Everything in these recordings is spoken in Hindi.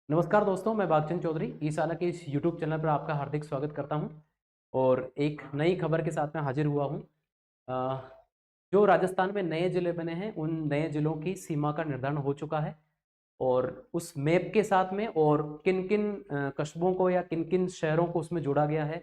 नमस्कार दोस्तों, मैं भागचंद चौधरी ईसाला के इस YouTube चैनल पर आपका हार्दिक स्वागत करता हूं और एक नई खबर के साथ मैं हाजिर हुआ हूं। जो राजस्थान में नए ज़िले बने हैं उन नए ज़िलों की सीमा का निर्धारण हो चुका है और उस मैप के साथ में और किन किन कस्बों को या किन किन शहरों को उसमें जोड़ा गया है,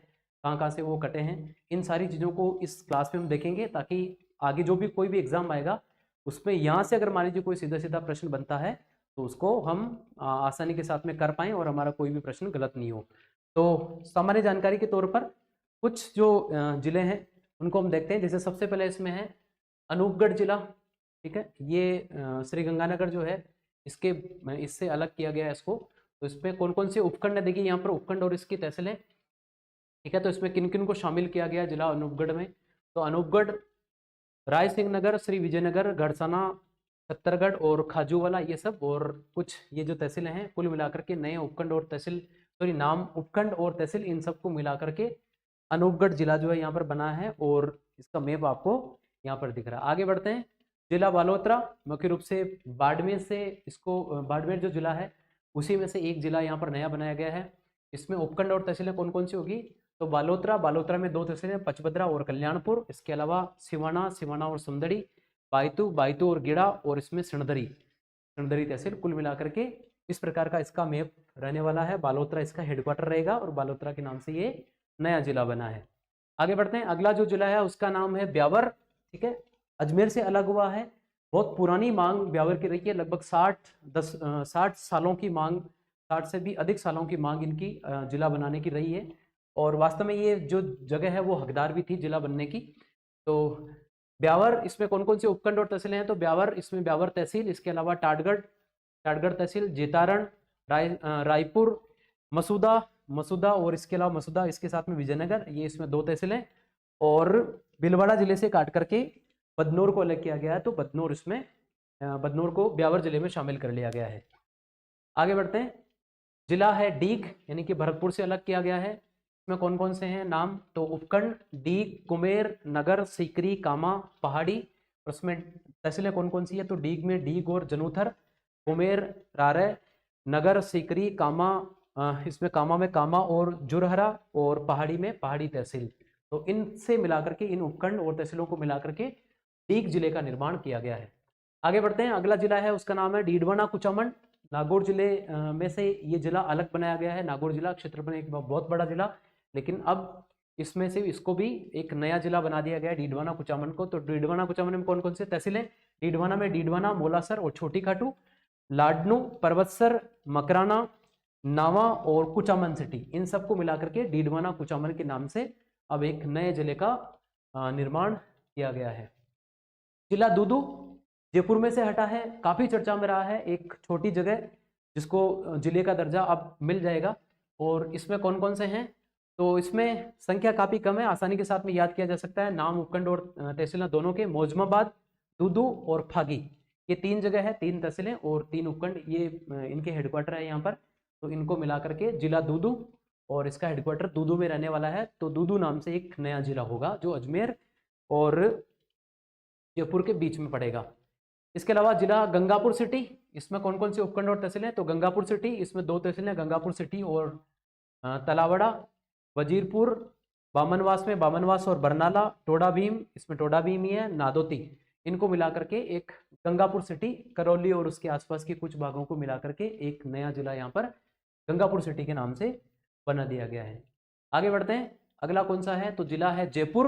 कहाँ कहाँ से वो कटे हैं, इन सारी चीज़ों को इस क्लास में हम देखेंगे ताकि आगे जो भी कोई भी एग्ज़ाम आएगा उसमें यहाँ से अगर मान लीजिए कोई सीधा सीधा प्रश्न बनता है तो उसको हम आसानी के साथ में कर पाएँ और हमारा कोई भी प्रश्न गलत नहीं हो। तो सामान्य जानकारी के तौर पर कुछ जो जिले हैं उनको हम देखते हैं। जैसे सबसे पहले इसमें है अनूपगढ़ जिला। ठीक है, ये श्री गंगानगर जो है इसके इससे अलग किया गया है इसको। तो इसमें कौन कौन से उपखंड है, देखिए यहाँ पर उपखंड और इसकी तहसीलें। ठीक है, तो इसमें किन किन को शामिल किया गया जिला अनूपगढ़ में। तो अनूपगढ़, राय सिंह नगर, श्री विजयनगर, गढ़साना, छत्तरगढ़ और खाजूवाला, ये सब और कुछ ये जो तहसीलें हैं कुल मिलाकर के नए उपखंड और तहसील, सॉरी नाम उपखंड और तहसील, इन सबको मिलाकर के अनूपगढ़ जिला जो है यहाँ पर बना है और इसका मैप आपको यहाँ पर दिख रहा है। आगे बढ़ते हैं। जिला बालोतरा, मुख्य रूप से बाड़मेर से इसको, बाड़मेर जो जिला है उसी में से एक जिला यहाँ पर नया बनाया गया है। इसमें उपखंड और तहसीलें कौन कौन सी होगी, तो बालोतरा में दो तहसीलें, पचबदरा और कल्याणपुर। इसके अलावा सिवाना और समदड़ी, बायतू और गिड़ा और इसमें सिणदरी तहसील। कुल मिलाकर के इस प्रकार का इसका मैप रहने वाला है। बालोतरा इसका हेडक्वार्टर रहेगा और बालोतरा के नाम से ये नया जिला बना है। आगे बढ़ते हैं। अगला जो जिला है उसका नाम है ब्यावर। ठीक है, अजमेर से अलग हुआ है। बहुत पुरानी मांग ब्यावर की रही है, लगभग 60 सालों की मांग, 60 से भी अधिक सालों की मांग इनकी जिला बनाने की रही है और वास्तव में ये जो जगह है वो हकदार भी थी जिला बनने की। तो ब्यावर, इसमें कौन कौन से उपखंड और तहसीलें हैं, तो ब्यावर, इसमें ब्यावर तहसील, इसके अलावा टाटगढ़ तहसील, जेतारण, रायपुर, मसूदा और इसके अलावा मसूदा, इसके साथ में विजयनगर, ये इसमें दो तहसीलें। और भीलवाड़ा जिले से काट करके बदनौर को अलग किया गया है, तो बदनौर इसमें बदनौर को ब्यावर जिले में शामिल कर लिया गया है। आगे बढ़ते हैं। जिला है डीग, यानी कि भरतपुर से अलग किया गया है। इसमें कौन कौन से हैं नाम, तो उपखंड डीग, कुमेर, नगर, सीकरी, कामा, पहाड़ी। और उसमें तहसीलें कौन कौन सी है, तो डीग में डीग और जनूथर, कुमेर, रारे, नगर, सीकरी, कामा, इसमें कामा में कामा और जुरहरा, और पहाड़ी में पहाड़ी तहसील। तो इनसे मिलाकर के, इन उपखंड और तहसीलों को मिलाकर के डीग जिले का निर्माण किया गया है। आगे बढ़ते हैं। अगला जिला है उसका नाम है डीडवाना कुचामन। नागौर जिले में से ये जिला अलग बनाया गया है। नागौर जिला क्षेत्रफल में एक बहुत बड़ा जिला, लेकिन अब इसमें से इसको भी एक नया जिला बना दिया गया है, डीडवाना कुचामन को। तो डीडवाना कुचामन में कौन कौन से तहसीलें, डीडवाना में डीडवाना, मोलासर और छोटी खाटू, लाडनू, पर्वतसर, मकराना, नावा और कुचामन सिटी, इन सबको मिलाकर के डीडवाना कुचामन के नाम से अब एक नए जिले का निर्माण किया गया है। जिला दूदू जयपुर में से हटा है, काफी चर्चा में रहा है, एक छोटी जगह जिसको जिले का दर्जा अब मिल जाएगा। और इसमें कौन कौन से हैं, तो इसमें संख्या काफी कम है, आसानी के साथ में याद किया जा सकता है। नाम उपखंड और तहसीलें दोनों के, मौजमाबाद, दूदू और फागी, ये तीन जगह है, तीन तहसीलें और तीन उपखंड, ये इनके हेडक्वार्टर है यहाँ पर। तो इनको मिलाकर के जिला दूदू, और इसका हेडक्वार्टर दूदू में रहने वाला है। तो दूदू नाम से एक नया जिला होगा जो अजमेर और जयपुर के बीच में पड़ेगा। इसके अलावा जिला गंगापुर सिटी, इसमें कौन कौन से उपखंड और तहसीलें, तो गंगापुर सिटी, इसमें दो तहसीलें, गंगापुर सिटी और तलावड़ा, वजीरपुर, बामनवास में बामनवास और बरनाला, टोडा भीम, इसमें टोडा भीम ही है, नादोती, इनको मिलाकर के एक गंगापुर सिटी, करौली और उसके आसपास के कुछ भागों को मिलाकर के एक नया जिला यहाँ पर गंगापुर सिटी के नाम से बना दिया गया है। आगे बढ़ते हैं। अगला कौन सा है, तो जिला है जयपुर।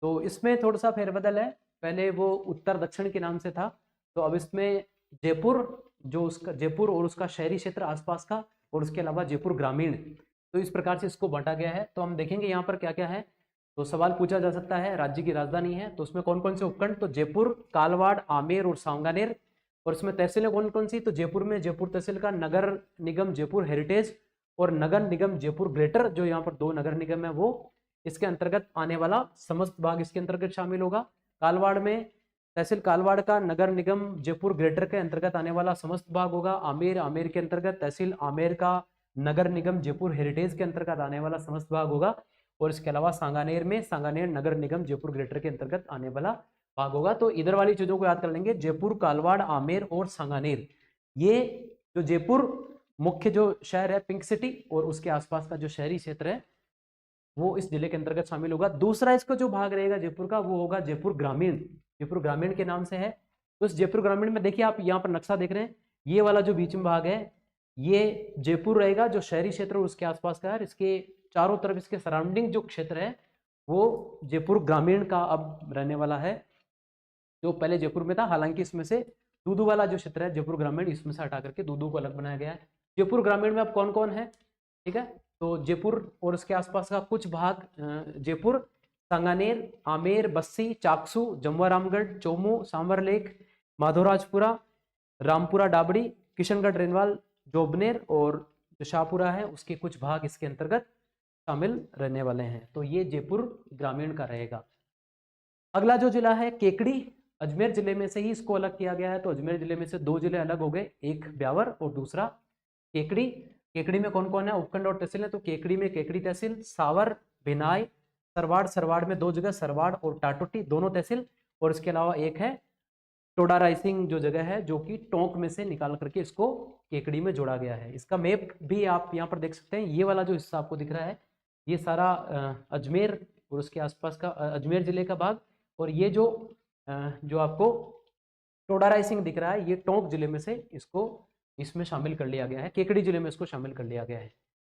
तो इसमें थोड़ा सा फेरबदल है, पहले वो उत्तर दक्षिण के नाम से था, तो अब इसमें जयपुर, जो उसका जयपुर और उसका शहरी क्षेत्र आसपास का, और उसके अलावा जयपुर ग्रामीण, तो इस प्रकार से इसको बांटा गया है। तो हम देखेंगे यहाँ पर क्या क्या है। तो सवाल पूछा जा सकता है, राज्य की राजधानी है, तो उसमें कौन कौन से उपखंड, तो जयपुर, कालवाड़, आमेर और सांगानेर। और इसमें तहसीलें कौन कौन सी, तो जयपुर में जयपुर तहसील का नगर निगम जयपुर हेरिटेज और नगर निगम जयपुर ग्रेटर, जो यहाँ पर दो नगर निगम है वो, इसके अंतर्गत आने वाला समस्त भाग इसके अंतर्गत शामिल होगा। कालवाड़ में तहसील कालवाड़ का नगर निगम जयपुर ग्रेटर के अंतर्गत आने वाला समस्त भाग होगा। आमेर के अंतर्गत तहसील आमेर का नगर निगम जयपुर हेरिटेज के अंतर्गत आने वाला समस्त भाग होगा। और इसके अलावा सांगानेर में सांगानेर नगर निगम जयपुर ग्रेटर के अंतर्गत आने वाला भाग होगा। तो इधर वाली चीजों को याद कर लेंगे, जयपुर, कालवाड़, आमेर और सांगानेर। ये जो जयपुर मुख्य जो शहर है पिंक सिटी और उसके आसपास का जो शहरी क्षेत्र है वो इस जिले के अंतर्गत शामिल होगा। दूसरा इसका जो भाग रहेगा जयपुर का वो होगा जयपुर ग्रामीण। जयपुर ग्रामीण के नाम से है। तो इस जयपुर ग्रामीण में देखिए आप यहाँ पर नक्शा देख रहे हैं, ये वाला जो बीच में भाग है ये जयपुर रहेगा, जो शहरी क्षेत्र और उसके आसपास का है। इसके चारों तरफ इसके सराउंडिंग जो क्षेत्र है वो जयपुर ग्रामीण का अब रहने वाला है, जो पहले जयपुर में था। हालांकि इसमें से दूदू वाला जो क्षेत्र है जयपुर ग्रामीण, इसमें से हटा करके दूदू को अलग बनाया गया है। जयपुर ग्रामीण में अब कौन कौन है, ठीक है, तो जयपुर और उसके आसपास का कुछ भाग, जयपुर, सांगानेर, आमेर, बस्सी, चाकसू, जमवारामगढ़, चोमू, सांवरलेख, माधोराजपुरा, रामपुरा डाबड़ी, किशनगढ़ रेनवाल, जोबनेर और जो शाहपुरा है उसके कुछ भाग इसके अंतर्गत शामिल रहने वाले हैं। तो ये जयपुर ग्रामीण का रहेगा। अगला जो जिला है केकड़ी, अजमेर जिले में से ही इसको अलग किया गया है। तो अजमेर जिले में से दो जिले अलग हो गए, एक ब्यावर और दूसरा केकड़ी। केकड़ी में कौन कौन है, उपखंड और तहसील है। तो केकड़ी में केकड़ी तहसील, सावर, भिनाई, सरवाड़, सरवाड़ में दो जगह, सरवाड़ और टाटोटी दोनों तहसील, और इसके अलावा एक है टोडा राइसिंग जो जगह है जो कि टोंक में से निकाल करके इसको केकड़ी में जोड़ा गया है। इसका मैप भी आप यहाँ पर देख सकते हैं। ये वाला जो हिस्सा आपको दिख रहा है ये सारा अजमेर और उसके आसपास का अजमेर जिले का भाग, और ये जो आपको टोडा राइसिंग दिख रहा है ये टोंक जिले में से इसको इसमें शामिल कर लिया गया है, केकड़ी जिले में इसको शामिल कर लिया गया है।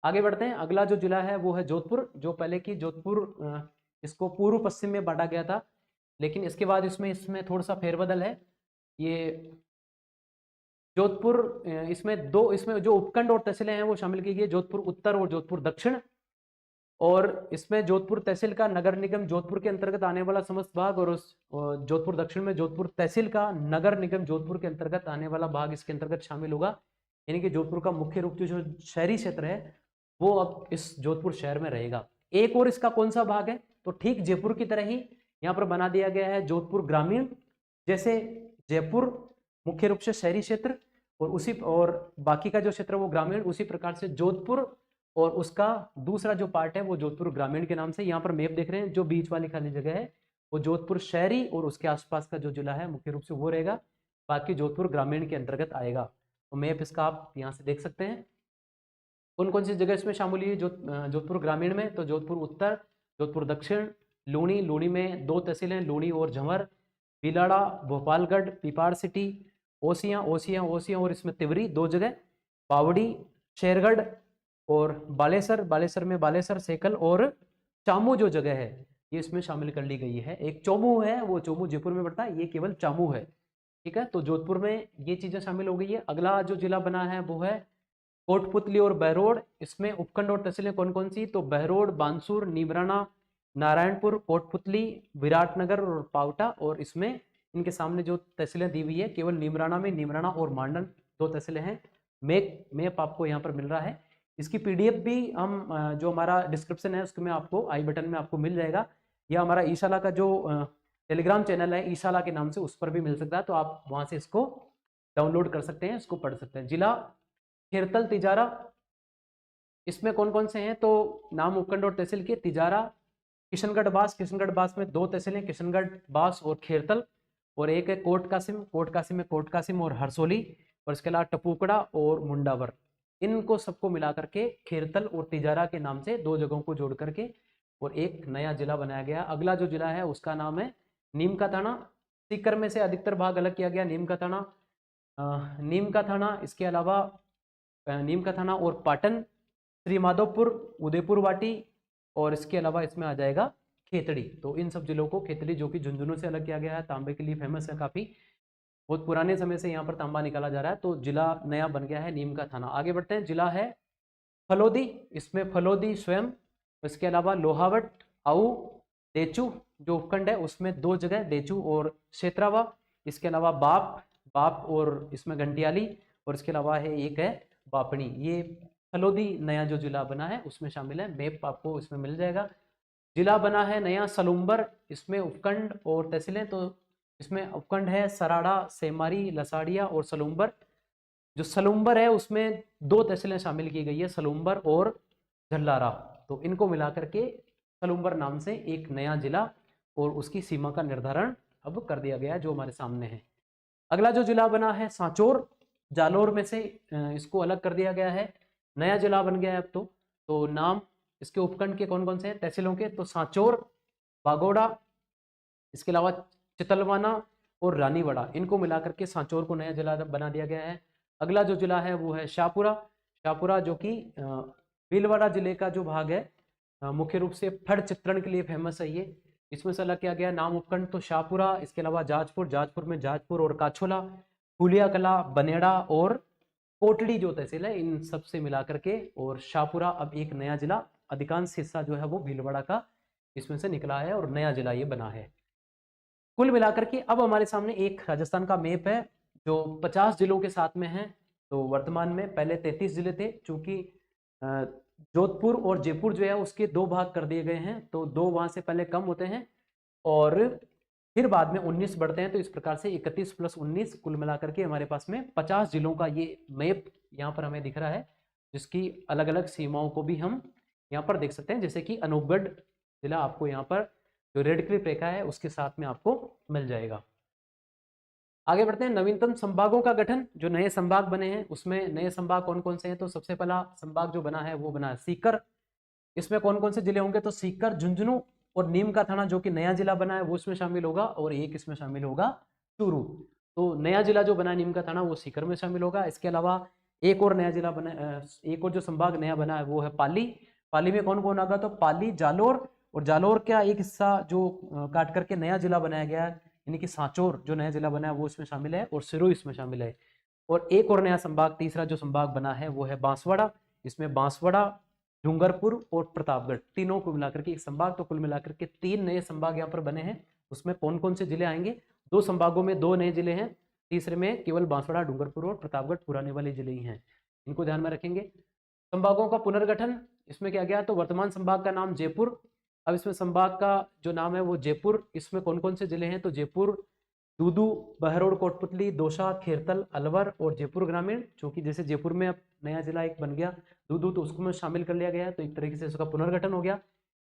आगे बढ़ते हैं। अगला जो जिला है वो है जोधपुर। जो पहले की जोधपुर इसको पूर्व पश्चिम में बांटा गया था, लेकिन इसके बाद इसमें थोड़ा सा फेरबदल है। ये जोधपुर इसमें जो उपखंड और तहसीलें हैं वो शामिल की गई, जोधपुर उत्तर और जोधपुर दक्षिण। और इसमें जोधपुर तहसील का नगर निगम जोधपुर के अंतर्गत आने वाला समस्त भाग, और उस जोधपुर दक्षिण में जोधपुर तहसील का नगर निगम जोधपुर के अंतर्गत आने वाला भाग इसके अंतर्गत शामिल होगा। यानी कि जोधपुर का मुख्य रूप से जो शहरी क्षेत्र है वो अब इस जोधपुर शहर में रहेगा। एक और इसका कौन सा भाग है, तो ठीक जयपुर की तरह ही यहाँ पर बना दिया गया है जोधपुर ग्रामीण। जैसे जयपुर मुख्य रूप से शहरी क्षेत्र और बाकी का जो क्षेत्र वो ग्रामीण, उसी प्रकार से जोधपुर और उसका दूसरा जो पार्ट है वो जोधपुर ग्रामीण के नाम से। यहाँ पर मैप देख रहे हैं, जो बीच वाली खाली जगह है वो जोधपुर शहरी और उसके आसपास का जो जिला है मुख्य रूप से वो रहेगा, बाकी जोधपुर ग्रामीण के अंतर्गत आएगा। तो मैप इसका आप यहाँ से देख सकते हैं कौन कौन सी जगह इसमें शामिल हुई जोधपुर ग्रामीण में। तो जोधपुर उत्तर, जोधपुर दक्षिण, लूणी में दो तहसीलें लूणी और झंवर, बिलाड़ा, भोपालगढ़, पिपाड़ सिटी, ओसियाँ और इसमें तिवरी दो जगह, बावड़ी, शेरगढ़ और बालेसर में बालेसर, सेकल और चामू जो जगह है ये इसमें शामिल कर ली गई है। एक चोमू है, वो चोमू जयपुर में पड़ता है, ये केवल चामू है, ठीक है। तो जोधपुर में ये चीजें शामिल हो गई है। अगला जो जिला बना है वो है कोटपुतली और बहरोड। इसमें उपखंड और तहसीलें कौन कौन सी, तो बहरोड, बांसुर, नीमराना, नारायणपुर, कोटपुतली, विराटनगर और पावटा। और इसमें इनके सामने जो तहसीलें दी हुई है केवल नीमराना में नीमराना और मांडन दो तहसीलें हैं। मैप आपको यहाँ पर मिल रहा है। इसकी पीडीएफ भी हम जो हमारा डिस्क्रिप्शन है उसमें आपको आई बटन में आपको मिल जाएगा, या हमारा ईशाला का जो टेलीग्राम चैनल है ईशाला के नाम से उस पर भी मिल सकता है। तो आप वहाँ से इसको डाउनलोड कर सकते हैं, इसको पढ़ सकते हैं। जिला खेरतल तिजारा, इसमें कौन कौन से हैं, तो नाम उपखंड और तहसील के तिजारा, किशनगढ़ बास में दो तहसीलें किशनगढ़ बास और खेरतल, और एक है कोट कासिम और हरसोली, और इसके अलावा टपूकड़ा और मुंडावर। इनको सबको मिला करके खेरतल और तिजारा के नाम से दो जगहों को जोड़ करके और एक नया जिला बनाया गया। अगला जो जिला है उसका नाम है नीम का थाना। सीकर में से अधिकतर भाग अलग किया गया। नीम का थाना, इसके अलावा नीम का थाना और पाटन, श्री माधोपुर, उदयपुर वाटी, और इसके अलावा इसमें आ जाएगा खेतड़ी। तो इन सब जिलों को, खेतड़ी जो कि झुंझुनू से अलग किया गया है, तांबे के लिए फेमस है, काफ़ी बहुत पुराने समय से यहाँ पर तांबा निकाला जा रहा है। तो जिला नया बन गया है नीम का थाना। आगे बढ़ते हैं। जिला है फलोदी, इसमें फलोदी स्वयं, इसके अलावा लोहावट, आऊ, देचू जो उपखंड है उसमें दो जगह देचू और क्षेत्रावा, इसके अलावा बाप और इसमें घंटियाली, और इसके अलावा है एक है बापणी। ये फलोदी नया जो जिला बना है उसमें शामिल है। मैप आपको इसमें मिल जाएगा। जिला बना है नया सलूम्बर, इसमें उपखंड और तहसीलें, तो इसमें उपखंड है सराड़ा, सेमारी, लसाड़िया और सलूम्बर। जो सलूम्बर है उसमें दो तहसीलें शामिल की गई है, सलूम्बर और झल्लारा। तो इनको मिलाकर के सलूम्बर नाम से एक नया जिला और उसकी सीमा का निर्धारण अब कर दिया गया है जो हमारे सामने है। अगला जो जिला बना है सांचौर। जालोर में से इसको अलग कर दिया गया है, नया जिला बन गया है अब तो नाम इसके उपखंड के कौन कौन से हैं, तहसीलों के, तो सांचौर, बागोड़ा, इसके अलावा चितलवाना और रानीवाड़ा, इनको मिलाकर के सांचौर को नया जिला बना दिया गया है। अगला जो जिला है वो है शाहपुरा। शाहपुरा जो कि भीलवाड़ा जिले का जो भाग है, मुख्य रूप से फड़ चित्रण के लिए फेमस है ये। इसमें से अलग किया गया नाम उपखंड तो शाहपुरा, इसके अलावा जाजपुर, जाजपुर में जाजपुर और काछोला, फुलिया कला, बनेड़ा और कोटड़ी जो तहसील है, इन सब से मिला करके और शाहपुरा अब एक नया जिला, अधिकांश हिस्सा जो है वो भीलवाड़ा का इसमें से निकला है और नया जिला ये बना है। कुल मिलाकर के अब हमारे सामने एक राजस्थान का मैप है जो 50 जिलों के साथ में है। तो वर्तमान में पहले 33 जिले थे, चूंकि जोधपुर और जयपुर जो है उसके 2 भाग कर दिए गए हैं, तो 2 वहां से पहले कम होते हैं और फिर बाद में 19 बढ़ते हैं, तो इस प्रकार से 31 + 19 कुल मिलाकर के हमारे पास में 50 जिलों का ये मैप यहाँ पर हमें दिख रहा है, जिसकी अलग अलग सीमाओं को भी हम यहाँ पर देख सकते हैं। जैसे कि अनूपगढ़ जिला आपको यहाँ पर जो रेड क्लिप रेखा है उसके साथ में आपको मिल जाएगा। आगे बढ़ते हैं, नवीनतम संभागों का गठन, जो नए संभाग बने हैं उसमें नए संभाग कौन कौन से हैं। तो सबसे पहला संभाग जो बना है वो बना है सीकर। इसमें कौन कौन से जिले होंगे, तो सीकर, झुंझुनू और नीम का थाना जो कि नया जिला बना है वो इसमें शामिल होगा, और एक इसमें शामिल होगा चूरू। तो नया जिला जो बना है नीम का थाना वो सीकर में शामिल होगा। इसके अलावा एक और नया जिला बना, एक और जो संभाग नया बना है वो है पाली। पाली में कौन कौन आगा, तो पाली, जालोर, और जालोर का एक हिस्सा जो काट करके नया जिला बनाया गया है, यानी कि सांचौर जो नया जिला बना है वो इसमें शामिल है और सिरोही इसमें शामिल है। और एक और नया संभाग, तीसरा जो संभाग बना है वो है बांसवाड़ा। इसमें बांसवाड़ा, डूंगरपुर और प्रतापगढ़, तीनों को मिलाकर के एक संभाग। तो कुल मिलाकर के 3 नए संभाग यहाँ पर बने हैं। उसमें कौन कौन से जिले आएंगे, 2 संभागों में 2 नए जिले हैं, तीसरे में केवल बांसवाड़ा, डूंगरपुर और प्रतापगढ़ पुराने वाले जिले ही हैं, इनको ध्यान में रखेंगे। संभागों का पुनर्गठन, इसमें क्या गया, तो वर्तमान संभाग का नाम जयपुर, अब इसमें संभाग का जो नाम है वो जयपुर। इसमें कौन कौन से जिले हैं, तो जयपुर, दूदू, बहरोड, कोटपुतली, दौसा, खेरतल, अलवर और जयपुर ग्रामीण। क्योंकि जैसे जयपुर में अब नया जिला एक बन गया दूदू, तो उसको में शामिल कर लिया गया है, तो एक तरीके से इसका पुनर्गठन हो गया।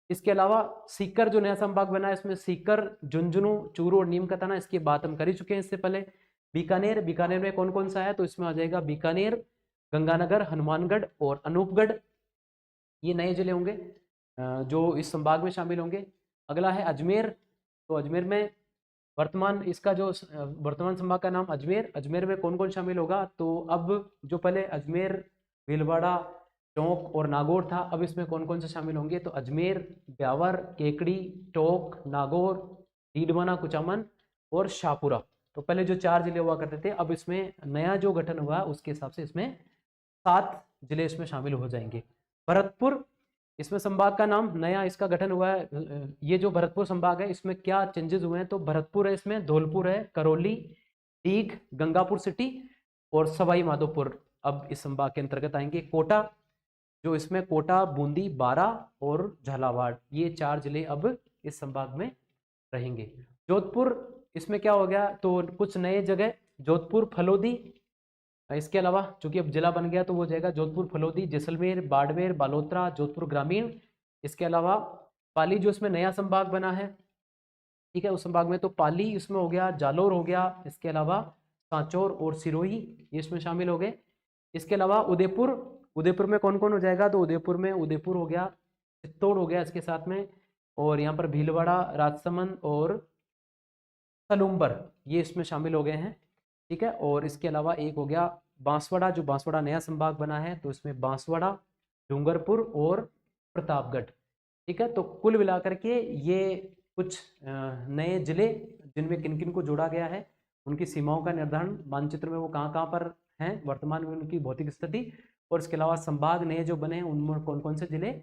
इसके अलावा सीकर जो नया संभाग बना है, इसमें सीकर, झुंझुनू, चूरू और नीम का थाना, इसकी बात हम कर ही चुके हैं इससे पहले। बीकानेर, बीकानेर में कौन कौन सा है, तो इसमें आ जाएगा बीकानेर, गंगानगर, हनुमानगढ़ और अनूपगढ़, ये नए जिले होंगे जो इस संभाग में शामिल होंगे। अगला है अजमेर, तो अजमेर में वर्तमान इसका जो वर्तमान संभाग का नाम अजमेर, अजमेर में कौन कौन शामिल होगा, तो अब जो पहले अजमेर, भीलवाड़ा, टोंक और नागौर था, अब इसमें कौन कौन से शामिल होंगे, तो अजमेर, ब्यावर, केकड़ी, टोंक, नागौर, डीडवाना, कुचामन और शाहपुरा। तो पहले जो 4 जिले हुआ करते थे, अब इसमें नया जो गठन हुआ उसके हिसाब से इसमें 7 जिले इसमें शामिल हो जाएंगे। भरतपुर, इसमें संभाग का नाम नया इसका गठन हुआ है। ये जो भरतपुर संभाग है इसमें क्या चेंजेस हुए हैं, तो भरतपुर है, इसमें धौलपुर है, करौली, डीग, गंगापुर सिटी और सवाई माधोपुर अब इस संभाग के अंतर्गत आएंगे। कोटा, जो इसमें कोटा, बूंदी, बारा और झालावाड़, ये 4 जिले अब इस संभाग में रहेंगे। जोधपुर, इसमें क्या हो गया, तो कुछ नए जगह, जोधपुर, फलोदी, इसके अलावा चूंकि अब जिला बन गया तो वो जाएगा जोधपुर, फलोदी, जैसलमेर, बाड़मेर, बालोतरा, जोधपुर ग्रामीण। इसके अलावा पाली जो इसमें नया संभाग बना है, ठीक है, उस संभाग में तो पाली इसमें हो गया, जालोर हो गया, इसके अलावा सांचौर और सिरोही ये इसमें शामिल हो गए। इसके अलावा उदयपुर, उदयपुर में कौन कौन हो जाएगा, तो उदयपुर में उदयपुर हो गया, चित्तौड़ हो गया इसके साथ में, और यहाँ पर भीलवाड़ा, राजसमंद और सलूम्बर ये इसमें शामिल हो गए हैं, ठीक है। और इसके अलावा एक हो गया बांसवाड़ा, जो बांसवाड़ा नया संभाग बना है, तो इसमें बांसवाड़ा, डूंगरपुर और प्रतापगढ़, ठीक है। तो कुल मिलाकर के ये कुछ नए जिले जिनमें किन किन को जोड़ा गया है, उनकी सीमाओं का निर्धारण, मानचित्र में वो कहाँ कहाँ पर हैं वर्तमान में, उनकी भौतिक स्थिति, और इसके अलावा संभाग नए जो बने हैं उनमें कौन कौन से जिले,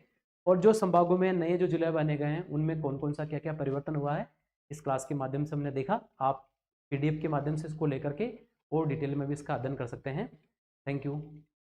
और जो संभागों में नए जो जिले बने गए हैं उनमें कौन कौन सा क्या क्या परिवर्तन हुआ है, इस क्लास के माध्यम से हमने देखा। आप PDF के माध्यम से इसको लेकर के और डिटेल में भी इसका अध्ययन कर सकते हैं। Thank you.